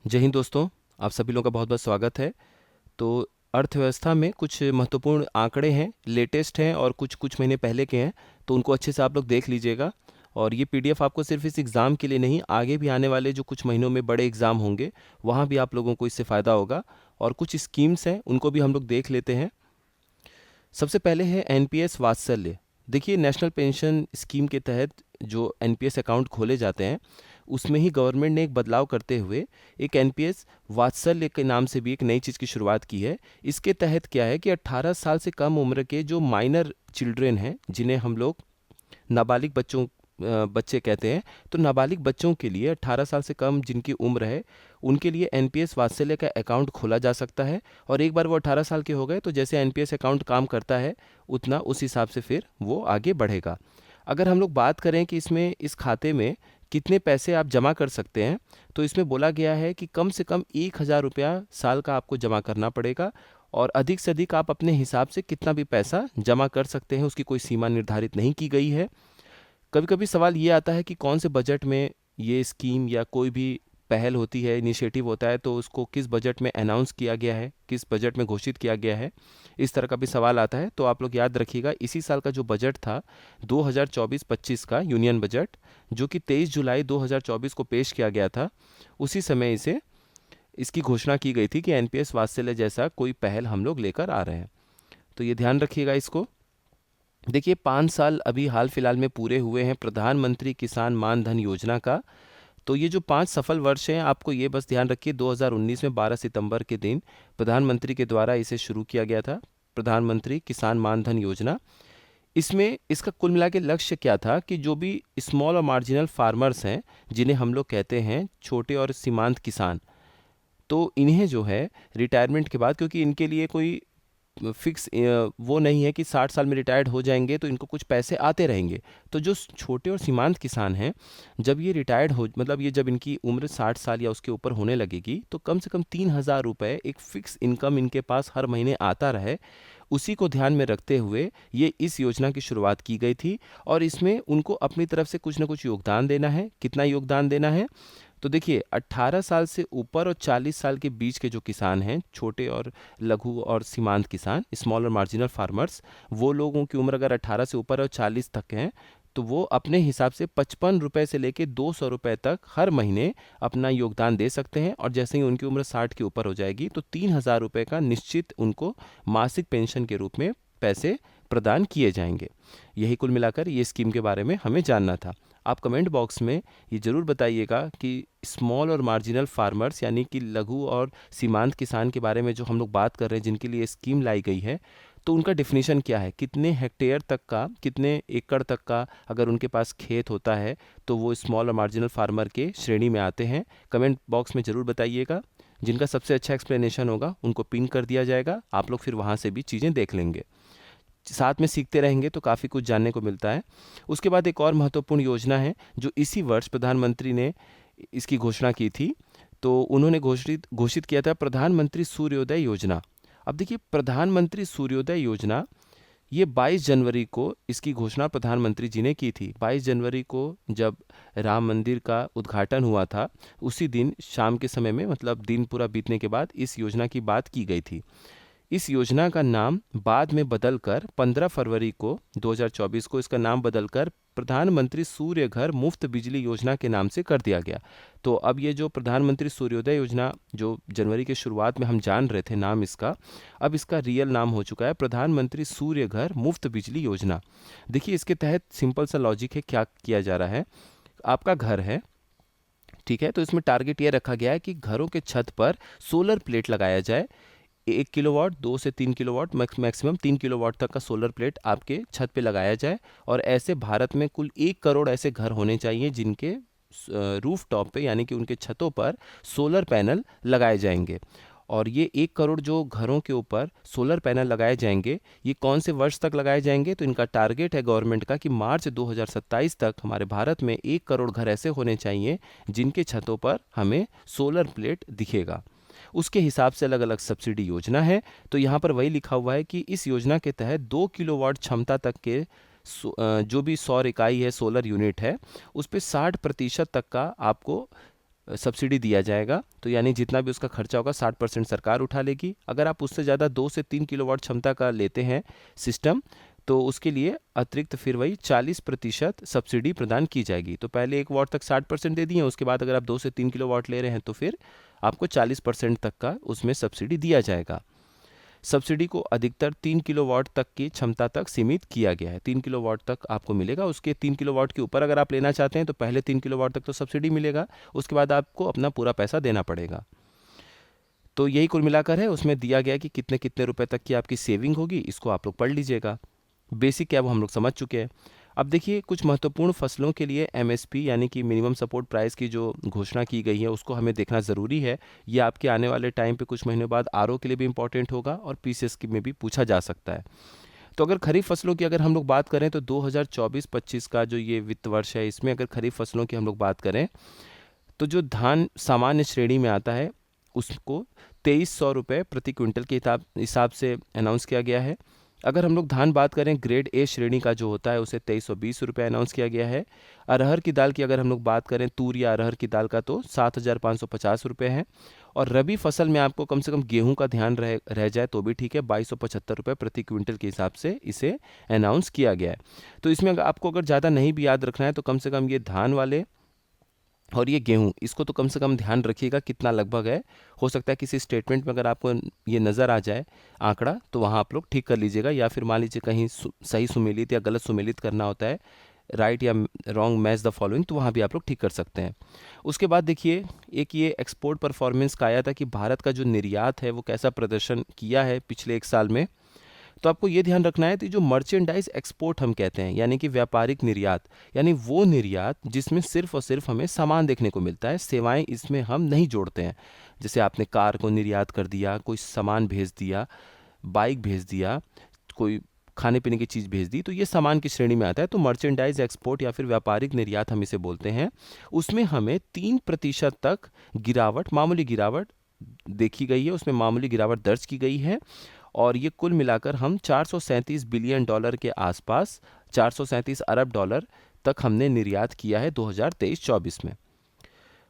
जय हिंद दोस्तों। आप सभी लोगों का बहुत बहुत स्वागत है। तो अर्थव्यवस्था में कुछ महत्वपूर्ण आंकड़े हैं, लेटेस्ट हैं और कुछ कुछ महीने पहले के हैं। तो उनको अच्छे से आप लोग देख लीजिएगा। और ये पीडीएफ आपको सिर्फ इस एग्ज़ाम के लिए नहीं, आगे भी आने वाले जो कुछ महीनों में बड़े एग्ज़ाम होंगे वहाँ भी आप लोगों को इससे फ़ायदा होगा। और कुछ स्कीम्स हैं उनको भी हम लोग देख लेते हैं। सबसे पहले है एनपीएस वात्सल्य। देखिए, नेशनल पेंशन स्कीम के तहत जो एनपीएस अकाउंट खोले जाते हैं उसमें ही गवर्नमेंट ने एक बदलाव करते हुए एक एनपीएस वात्सल्य के नाम से भी एक नई चीज़ की शुरुआत की है। इसके तहत क्या है कि 18 साल से कम उम्र के जो माइनर चिल्ड्रेन हैं, जिन्हें हम लोग नाबालिग बच्चे कहते हैं, तो नाबालिग बच्चों के लिए 18 साल से कम जिनकी उम्र है उनके लिए एनपीएस वात्सल्य का अकाउंट खोला जा सकता है। और एक बार वो 18 साल के हो गए तो जैसे एनपीएस अकाउंट काम करता है उतना उस हिसाब से फिर वो आगे बढ़ेगा। अगर हम लोग बात करें कि इसमें इस खाते में कितने पैसे आप जमा कर सकते हैं, तो इसमें बोला गया है कि कम से कम 1,000 रुपया साल का आपको जमा करना पड़ेगा। और अधिक से अधिक आप अपने हिसाब से कितना भी पैसा जमा कर सकते हैं, उसकी कोई सीमा निर्धारित नहीं की गई है। कभी कभी सवाल ये आता है कि कौन से बजट में ये स्कीम या कोई भी पहल होती है, इनिशिएटिव होता है, तो उसको किस बजट में अनाउंस किया गया है, किस बजट में घोषित किया गया है, इस तरह का भी सवाल आता है। तो आप लोग याद रखिएगा, इसी साल का जो बजट था 2024-25 का यूनियन बजट, जो कि 23 जुलाई 2024 को पेश किया गया था, उसी समय इसकी घोषणा की गई थी कि एनपीएस वात्सल्य जैसा कोई पहल हम लोग लेकर आ रहे हैं। तो ये ध्यान रखिएगा इसको। देखिए, 5 साल अभी हाल फिलहाल में पूरे हुए हैं प्रधानमंत्री किसान मान धन योजना का। तो ये जो 5 सफल वर्ष हैं, आपको ये बस ध्यान रखिए, 2019 में 12 सितंबर के दिन प्रधानमंत्री के द्वारा इसे शुरू किया गया था, प्रधानमंत्री किसान मान धन योजना। इसमें इसका कुल मिला के लक्ष्य क्या था कि जो भी स्मॉल और मार्जिनल फार्मर्स हैं, जिन्हें हम लोग कहते हैं छोटे और सीमांत किसान, तो इन्हें जो है रिटायरमेंट के बाद, क्योंकि इनके लिए कोई फिक्स वो नहीं है कि 60 साल में रिटायर्ड हो जाएंगे तो इनको कुछ पैसे आते रहेंगे। तो जो छोटे और सीमांत किसान हैं, जब ये रिटायर्ड हो, मतलब ये जब इनकी उम्र 60 साल या उसके ऊपर होने लगेगी, तो कम से कम 3,000 रुपये एक फिक्स इनकम इनके पास हर महीने आता रहे, उसी को ध्यान में रखते हुए ये इस योजना की शुरुआत की गई थी। और इसमें उनको अपनी तरफ से कुछ ना कुछ योगदान देना है। कितना योगदान देना है? तो देखिए, 18 साल से ऊपर और 40 साल के बीच के जो किसान हैं, छोटे और लघु और सीमांत किसान, स्मॉल और मार्जिनल फार्मर्स, वो लोगों की उम्र अगर 18 से ऊपर और 40 तक है, तो वो अपने हिसाब से 55 रुपये से लेके 200 रुपये तक हर महीने अपना योगदान दे सकते हैं। और जैसे ही उनकी उम्र 60 के ऊपर हो जाएगी तो 3,000 रुपये का निश्चित उनको मासिक पेंशन के रूप में पैसे प्रदान किए जाएंगे। यही कुल मिलाकर ये स्कीम के बारे में हमें जानना था। आप कमेंट बॉक्स में ये ज़रूर बताइएगा कि स्मॉल और मार्जिनल फार्मर्स यानी कि लघु और सीमांत किसान के बारे में जो हम लोग बात कर रहे हैं, जिनके लिए स्कीम लाई गई है, तो उनका डिफिनीशन क्या है, कितने हेक्टेयर तक का, कितने एकड़ तक का अगर उनके पास खेत होता है तो वो स्मॉल और मार्जिनल फार्मर के श्रेणी में आते हैं। कमेंट बॉक्स में ज़रूर बताइएगा। जिनका सबसे अच्छा एक्सप्लेनेशन होगा उनको पिन कर दिया जाएगा, आप लोग फिर वहाँ से भी चीज़ें देख लेंगे। साथ में सीखते रहेंगे तो काफ़ी कुछ जानने को मिलता है। उसके बाद एक और महत्वपूर्ण योजना है जो इसी वर्ष प्रधानमंत्री ने इसकी घोषणा की थी। तो उन्होंने घोषित घोषित किया था प्रधानमंत्री सूर्योदय योजना। अब देखिए, प्रधानमंत्री सूर्योदय योजना, ये 22 जनवरी को इसकी घोषणा प्रधानमंत्री जी ने की थी। 22 जनवरी को जब राम मंदिर का उद्घाटन हुआ था, उसी दिन शाम के समय में, मतलब दिन पूरा बीतने के बाद, इस योजना की बात की गई थी। इस योजना का नाम बाद में बदलकर 15 फरवरी को 2024 को इसका नाम बदलकर प्रधानमंत्री सूर्य घर मुफ्त बिजली योजना के नाम से कर दिया गया। तो अब ये जो प्रधानमंत्री सूर्योदय योजना, जो जनवरी के शुरुआत में हम जान रहे थे नाम इसका, अब इसका रियल नाम हो चुका है प्रधानमंत्री सूर्य घर मुफ्त बिजली योजना। देखिए, इसके तहत सिंपल सा लॉजिक है, क्या किया जा रहा है। आपका घर है, ठीक है, तो इसमें टारगेट ये रखा गया है कि घरों के छत पर सोलर प्लेट लगाया जाए। 1 किलोवाट, 2 से 3 किलोवाट, मैक्सिमम 3 किलोवाट तक का सोलर प्लेट आपके छत पे लगाया जाए। और ऐसे भारत में कुल 1 करोड़ ऐसे घर होने चाहिए जिनके रूफ टॉप पे, यानी कि उनके छतों पर सोलर पैनल लगाए जाएंगे। और ये 1 करोड़ जो घरों के ऊपर सोलर पैनल लगाए जाएंगे, ये कौन से वर्ष तक लगाए जाएंगे? तो इनका टारगेट है गवर्नमेंट का कि मार्च 2027 तक हमारे भारत में 1 करोड़ घर ऐसे होने चाहिए जिनके छतों पर हमें सोलर प्लेट दिखेगा। उसके हिसाब से अलग अलग सब्सिडी योजना है। तो यहाँ पर वही लिखा हुआ है कि इस योजना के तहत 2 किलोवाट क्षमता तक के जो भी सौर इकाई है, सोलर यूनिट है, उस पर 60% तक का आपको सब्सिडी दिया जाएगा। तो यानी जितना भी उसका खर्चा होगा 60% सरकार उठा लेगी। अगर आप उससे ज़्यादा 2 से 3 किलोवाट क्षमता का लेते हैं सिस्टम, तो उसके लिए अतिरिक्त फिर वही 40% सब्सिडी प्रदान की जाएगी। तो पहले 1 वाट तक 60% दे दिए, उसके बाद अगर आप 2 से 3 किलोवाट ले रहे हैं तो फिर आपको 40% तक का उसमें सब्सिडी दिया जाएगा। सब्सिडी को अधिकतर 3 किलोवाट तक की क्षमता तक सीमित किया गया है। 3 किलोवाट तक आपको मिलेगा। उसके 3 किलोवाट के ऊपर अगर आप लेना चाहते हैं तो पहले 3 किलोवाट तक तो सब्सिडी मिलेगा, उसके बाद आपको अपना पूरा पैसा देना पड़ेगा। तो यही कुल मिलाकर है, उसमें दिया गया कि कितने कितने रुपए तक की आपकी सेविंग होगी, इसको आप लोग पढ़ लीजिएगा। बेसिक क्या है वो हम लोग समझ चुके हैं। अब देखिए कुछ महत्वपूर्ण फसलों के लिए एमएसपी यानी कि मिनिमम सपोर्ट प्राइस की जो घोषणा की गई है उसको हमें देखना ज़रूरी है। ये आपके आने वाले टाइम पे कुछ महीनों बाद आरओ के लिए भी इम्पोर्टेंट होगा और पीसीएस की में भी पूछा जा सकता है। तो अगर खरीफ फसलों की अगर हम लोग बात करें तो 2024-25 का जो ये वित्त वर्ष है, इसमें अगर खरीफ फसलों की हम लोग बात करें तो जो धान सामान्य श्रेणी में आता है उसको 2300 रुपये प्रति क्विंटल के हिसाब से अनाउंस किया गया है। अगर हम लोग धान बात करें ग्रेड ए श्रेणी का जो होता है उसे 2320 रुपये अनाउंस किया गया है। अरहर की दाल की अगर हम लोग बात करें तूर या अरहर की दाल का तो 7550 रुपये है। और रबी फसल में आपको कम से कम गेहूं का ध्यान रह जाए तो भी ठीक है, 2275 रुपये प्रति क्विंटल के हिसाब से इसे अनाउंस किया गया है। तो इसमें आपको अगर ज़्यादा नहीं भी याद रखना है तो कम से कम ये धान वाले और ये गेहूं, इसको तो कम से कम ध्यान रखिएगा कितना लगभग है। हो सकता है किसी स्टेटमेंट में अगर आपको ये नज़र आ जाए आंकड़ा तो वहाँ आप लोग ठीक कर लीजिएगा, या फिर मान लीजिए कहीं सही सुमेलित या गलत सुमेलित करना होता है, राइट या रॉन्ग मैच द फॉलोइंग, तो वहाँ भी आप लोग ठीक कर सकते हैं। उसके बाद देखिए एक ये एक्सपोर्ट परफॉर्मेंस का आया था कि भारत का जो निर्यात है वो कैसा प्रदर्शन किया है पिछले 1 साल में। तो आपको ये ध्यान रखना है कि जो मर्चेंडाइज एक्सपोर्ट हम कहते हैं यानी कि व्यापारिक निर्यात, यानी वो निर्यात जिसमें सिर्फ और सिर्फ हमें सामान देखने को मिलता है, सेवाएं इसमें हम नहीं जोड़ते हैं। जैसे आपने कार को निर्यात कर दिया, कोई सामान भेज दिया, बाइक भेज दिया, कोई खाने पीने की चीज़ भेज दी, तो ये सामान की श्रेणी में आता है। तो मर्चेंडाइज एक्सपोर्ट या फिर व्यापारिक निर्यात हम इसे बोलते हैं। उसमें हमें 3% तक गिरावट, मामूली गिरावट देखी गई है, उसमें मामूली गिरावट दर्ज की गई है। और ये कुल मिलाकर हम 437 बिलियन डॉलर के आसपास, 437 अरब डॉलर तक हमने निर्यात किया है 2023-24 में।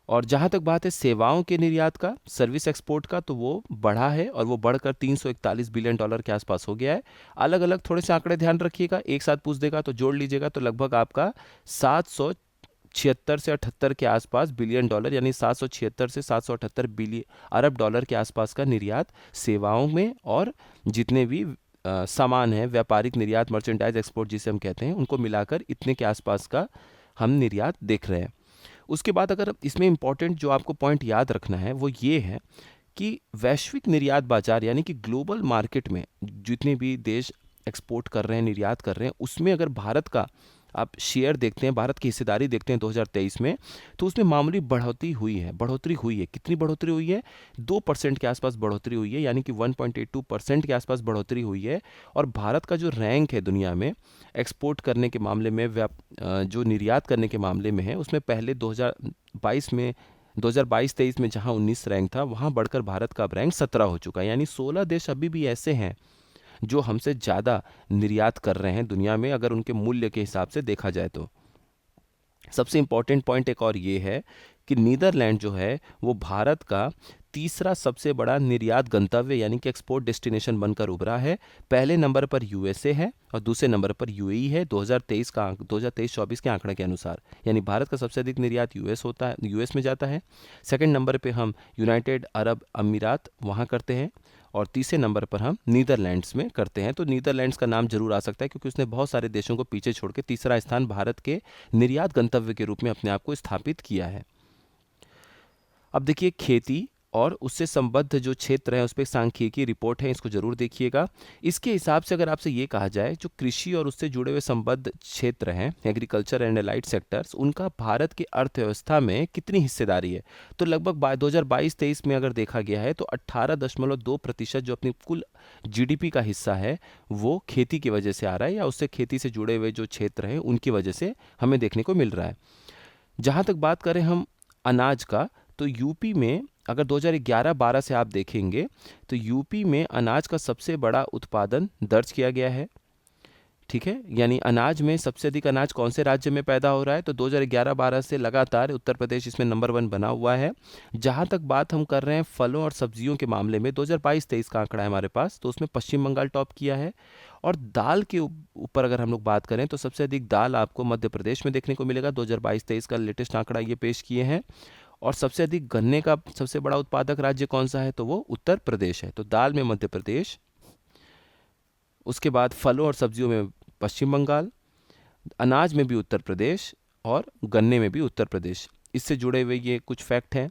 और जहाँ तक बात है सेवाओं के निर्यात का, सर्विस एक्सपोर्ट का, तो वो बढ़ा है और वो बढ़कर 341 बिलियन डॉलर के आसपास हो गया है। अलग अलग थोड़े से आंकड़े ध्यान रखिएगा, एक साथ पूछ देगा तो जोड़ लीजिएगा, तो लगभग आपका 776 से 78 के आसपास बिलियन डॉलर, यानी 776 से 778 बिलियन अरब डॉलर के आसपास का निर्यात सेवाओं में, और जितने भी सामान है व्यापारिक निर्यात, मर्चेंडाइज एक्सपोर्ट जिसे हम कहते हैं, उनको मिलाकर इतने के आसपास का हम निर्यात देख रहे हैं। उसके बाद अगर इसमें इम्पॉर्टेंट जो आपको पॉइंट याद रखना है वो ये है कि वैश्विक निर्यात बाजार यानी कि ग्लोबल मार्केट में जितने भी देश एक्सपोर्ट कर रहे हैं, निर्यात कर रहे हैं, उसमें अगर भारत का आप शेयर देखते हैं, भारत की हिस्सेदारी देखते हैं 2023 में, तो उसमें मामूली बढ़ोतरी हुई है। कितनी बढ़ोतरी हुई है? 2% के आसपास बढ़ोतरी हुई है, यानी कि 1.82% के आसपास बढ़ोतरी हुई है। और भारत का जो रैंक है दुनिया में एक्सपोर्ट करने के मामले में, जो निर्यात करने के मामले में है, उसमें पहले 2022-23 में जहां 19 रैंक था, वहां बढ़कर भारत का अब रैंक 17 हो चुका है। यानी 16 देश अभी भी ऐसे हैं जो हमसे ज़्यादा निर्यात कर रहे हैं दुनिया में, अगर उनके मूल्य के हिसाब से देखा जाए तो। सबसे इम्पॉर्टेंट पॉइंट एक और ये है कि नीदरलैंड जो है वो भारत का तीसरा सबसे बड़ा निर्यात गंतव्य यानी कि एक्सपोर्ट डेस्टिनेशन बनकर उभरा है। पहले नंबर पर यूएसए है और दूसरे नंबर पर यूएई है 2023-24 के आंकड़े के अनुसार। यानी भारत का सबसे अधिक निर्यात यूएस में जाता है। सेकंड नंबर पे हम यूनाइटेड अरब अमीरात वहाँ करते हैं, और तीसरे नंबर पर हम नीदरलैंड्स में करते हैं। तो नीदरलैंड्स का नाम जरूर आ सकता है क्योंकि उसने बहुत सारे देशों को पीछे छोड़ के तीसरा स्थान भारत के निर्यात गंतव्य के रूप में अपने आप को स्थापित किया है। अब देखिए खेती और उससे संबद्ध जो क्षेत्र है उस पर सांख्यिकी रिपोर्ट है, इसको जरूर देखिएगा। इसके हिसाब से अगर आपसे ये कहा जाए जो कृषि और उससे जुड़े हुए संबद्ध क्षेत्र हैं, एग्रीकल्चर एंड एलाइड सेक्टर्स, उनका भारत की अर्थव्यवस्था में कितनी हिस्सेदारी है, तो लगभग 2022-23 में अगर देखा गया है तो 18.2% जो अपनी कुल जीडीपी का हिस्सा है वो खेती की वजह से आ रहा है, या उससे खेती से जुड़े हुए जो क्षेत्र हैं उनकी वजह से हमें देखने को मिल रहा है। जहाँ तक बात करें हम अनाज का, तो यूपी में अगर 2011-12 से आप देखेंगे तो यूपी में अनाज का सबसे बड़ा उत्पादन दर्ज किया गया है। ठीक है, यानी अनाज में सबसे अधिक अनाज कौन से राज्य में पैदा हो रहा है, तो 2011-12 से लगातार उत्तर प्रदेश इसमें नंबर 1 बना हुआ है। जहाँ तक बात हम कर रहे हैं फलों और सब्जियों के मामले में, 2022-23 का आंकड़ा है हमारे पास, तो उसमें पश्चिम बंगाल टॉप किया है। और दाल के ऊपर अगर हम लोग बात करें तो सबसे अधिक दाल आपको मध्य प्रदेश में देखने को मिलेगा। 2022-23 का लेटेस्ट आंकड़ा ये पेश किए हैं। और सबसे अधिक गन्ने का सबसे बड़ा उत्पादक राज्य कौन सा है, तो वो उत्तर प्रदेश है। तो दाल में मध्य प्रदेश, उसके बाद फलों और सब्जियों में पश्चिम बंगाल, अनाज में भी उत्तर प्रदेश और गन्ने में भी उत्तर प्रदेश। इससे जुड़े हुए ये कुछ फैक्ट हैं।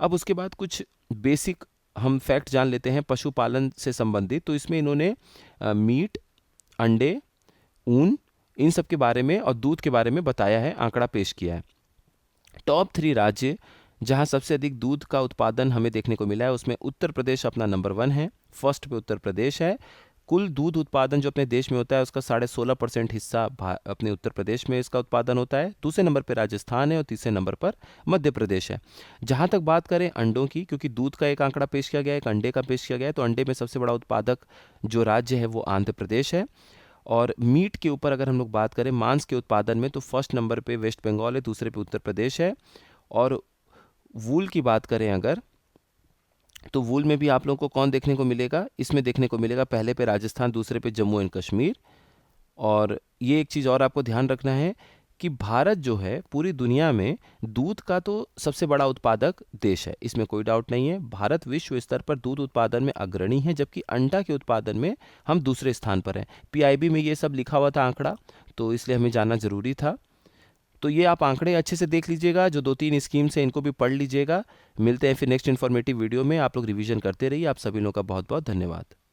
अब उसके बाद कुछ बेसिक हम फैक्ट जान लेते हैं पशुपालन से संबंधित। तो इसमें इन्होंने मीट, अंडे, ऊन, इन सब के बारे में और दूध के बारे में बताया है, आंकड़ा पेश किया है। टॉप 3 राज्य जहां सबसे अधिक दूध का उत्पादन हमें देखने को मिला है, उसमें उत्तर प्रदेश अपना नंबर 1 है। फर्स्ट पे उत्तर प्रदेश है। कुल दूध उत्पादन जो अपने देश में होता है उसका 16.5% हिस्सा अपने उत्तर प्रदेश में इसका उत्पादन होता है। दूसरे नंबर पर राजस्थान है और तीसरे नंबर पर मध्य प्रदेश है। जहाँ तक बात करें अंडों की, क्योंकि दूध का एक आंकड़ा पेश किया गया है, एक अंडे का पेश किया गया है, तो अंडे में सबसे बड़ा उत्पादक जो राज्य है वो आंध्र प्रदेश है। और मीट के ऊपर अगर हम लोग बात करें, मांस के उत्पादन में, तो फर्स्ट नंबर पे वेस्ट बंगाल है, दूसरे पे उत्तर प्रदेश है। और वूल की बात करें अगर, तो वूल में भी आप लोगों को कौन देखने को मिलेगा, इसमें देखने को मिलेगा पहले पे राजस्थान, दूसरे पे जम्मू एंड कश्मीर। और ये एक चीज़ और आपको ध्यान रखना है कि भारत जो है पूरी दुनिया में दूध का तो सबसे बड़ा उत्पादक देश है, इसमें कोई डाउट नहीं है। भारत विश्व स्तर पर दूध उत्पादन में अग्रणी है, जबकि अंडा के उत्पादन में हम दूसरे स्थान पर हैं। पीआईबी में ये सब लिखा हुआ था आंकड़ा, तो इसलिए हमें जानना ज़रूरी था। तो ये आप आंकड़े अच्छे से देख लीजिएगा, जो 2-3 स्कीम्स हैं इनको भी पढ़ लीजिएगा। मिलते हैं फिर नेक्स्ट इन्फॉर्मेटिव वीडियो में। आप लोग रिवीजन करते रहिए। आप सभी लोगों का बहुत बहुत धन्यवाद।